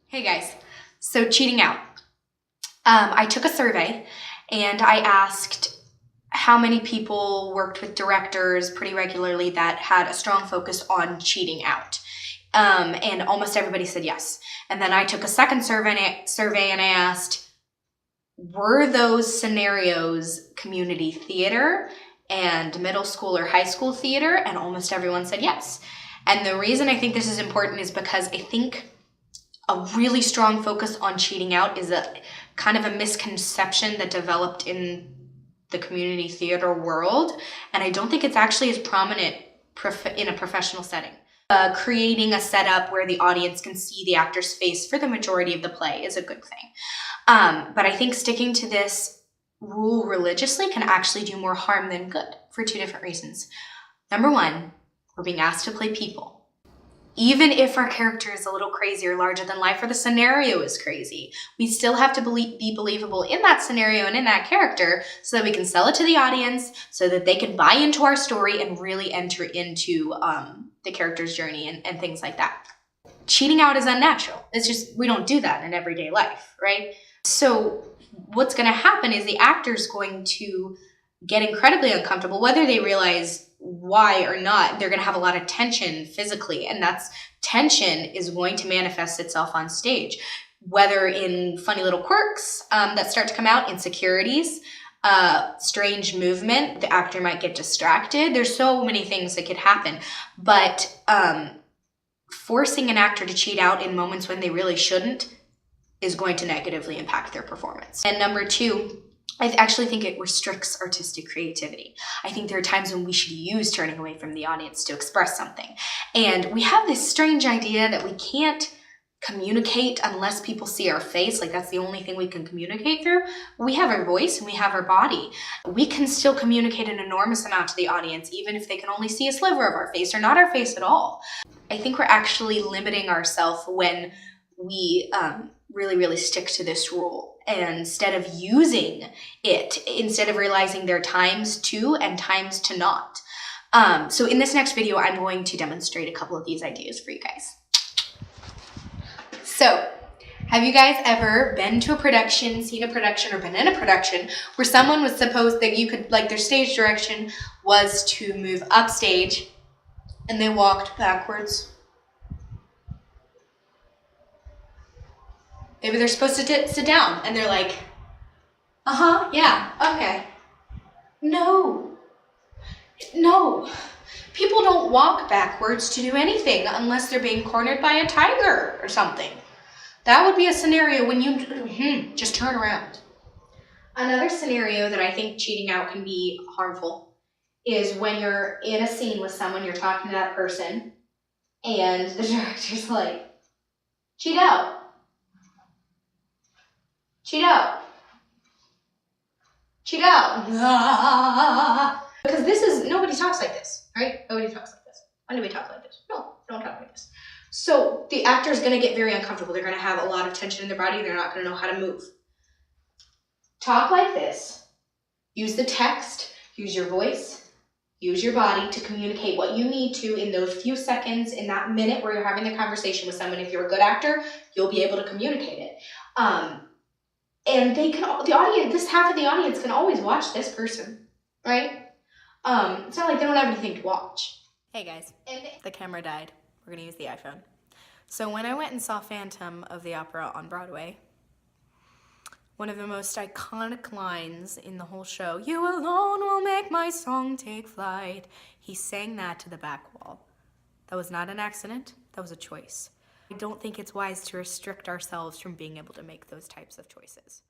Hey guys, so cheating out. I took a survey and I asked how many people worked with directors pretty regularly that had a strong focus on cheating out. And almost everybody said yes. And then I took a second survey and I asked, were those scenarios community theater and middle school or high school theater? And almost everyone said yes. And the reason I think this is important is because I think a really strong focus on cheating out is a kind of a misconception that developed in the community theater world. And I don't think it's actually as prominent in a professional setting. Creating a setup where the audience can see the actor's face for the majority of the play is a good thing. But I think sticking to this rule religiously can actually do more harm than good for two different reasons. Number one, we're being asked to play people. Even if our character is a little crazy or larger than life or the scenario is crazy, we still have to be believable in that scenario and in that character so that we can sell it to the audience, so that they can buy into our story and really enter into the character's journey and things like that. Cheating out is unnatural. It's just, we don't do that in everyday life, right? So what's going to happen is the actor's going to get incredibly uncomfortable, whether they realize why or not. They're going to have a lot of tension physically, and that's tension is going to manifest itself on stage, whether in funny little quirks that start to come out, insecurities, strange movement. The actor might get distracted. There's so many things that could happen, but forcing an actor to cheat out in moments when they really shouldn't is going to negatively impact their performance. And number two, I actually think it restricts artistic creativity. I think there are times when we should use turning away from the audience to express something. And we have this strange idea that we can't communicate unless people see our face, like that's the only thing we can communicate through. We have our voice and we have our body. We can still communicate an enormous amount to the audience, even if they can only see a sliver of our face or not our face at all. I think we're actually limiting ourselves when we really stick to this rule. And instead of using it, instead of realizing there are times to and times to not. So in this next video, I'm going to demonstrate a couple of these ideas for you guys. So, have you guys ever been to a production, seen a production, or been in a production where someone was supposed that you could, like their stage direction was to move upstage and they walked backwards? Maybe they're supposed to sit down and they're like, yeah, okay. No. People don't walk backwards to do anything unless they're being cornered by a tiger or something. That would be a scenario when you just turn around. Another scenario that I think cheating out can be harmful is when you're in a scene with someone, you're talking to that person, and the director's like, cheat out. Cheat out. Cheat out. Because nobody talks like this, right? Nobody talks like this. When do we talk like this? No, don't talk like this. So the actor's going to get very uncomfortable. They're going to have a lot of tension in their body. They're not going to know how to move. Talk like this. Use the text. Use your voice. Use your body to communicate what you need to in those few seconds, in that minute where you're having the conversation with someone. If you're a good actor, you'll be able to communicate it. And this half of the audience can always watch this person, right? It's not like they don't have anything to watch. Hey guys, the camera died. We're gonna use the iPhone. So when I went and saw Phantom of the Opera on Broadway, one of the most iconic lines in the whole show, "You alone will make my song take flight," he sang that to the back wall. That was not an accident, that was a choice. I don't think it's wise to restrict ourselves from being able to make those types of choices.